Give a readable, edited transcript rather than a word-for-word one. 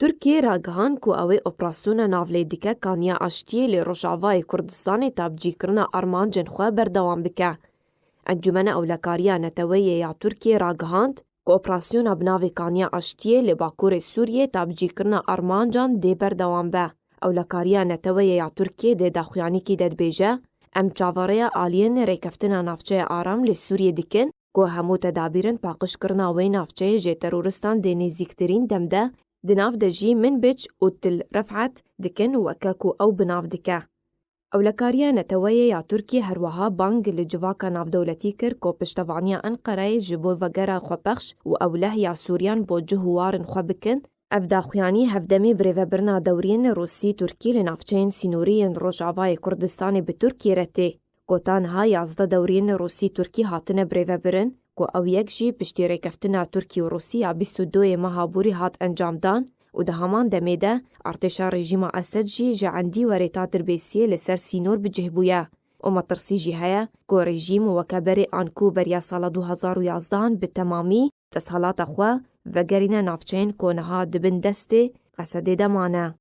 ترکیه راگهان کو اوی اپراسیون ناولی دیکه کانیا اشتیه لی روشاوای کردستانی تا بجیکرنا armancan خو بردوام بکه. انجمن اولکاریا نتویه یا ترکیه راگهاند که اپراسیون بناوی کانیا اشتیه لی باکور سوریه تا بجیکرنا armancan دی بردوام به. اولکاریا نتویه یا ترکیه دی داخویانی کی دد بیجه ام چاواره آلین ریکفتنا نافچه آرام لی سوریه دیکن که همو تدابیرن پاقش کرنا وی نافچه جه ترورستان دی نزیکترین دمده دناف دجی من بچ و تل رفعت دکن و اکاکو او بناف دکه. اولکاریا نتویه یا ترکیه هروها بانگ لجواکا ناف دولتی کر که پشتوانیا انقره جبو وگره خو بخش و اوله یا سوریان بو جهوارن خو بکن اف داخویانی هفدمی بریوه برنا دورین روسی ترکی لنافچین سینورین روشاوای کردستان به ترکی رته. کوتان ها 11 دورین روسی ترکی هاتنه بریوه برن که او یک جی پشتی ریکفتنا ترکی و روسیا 22 مهابوری هات انجام دان و ده همان دمیده ارتشا رژیم اسد جی جعندی و ریتا دربیسیه لسر سینور بجهبویه و مطرسی جی هیا که رژیم و کبری آنکو بریا سال 2011 به تمامی تسهالات خوا و گرین نافچین که نها دبن دسته قصده دمانه.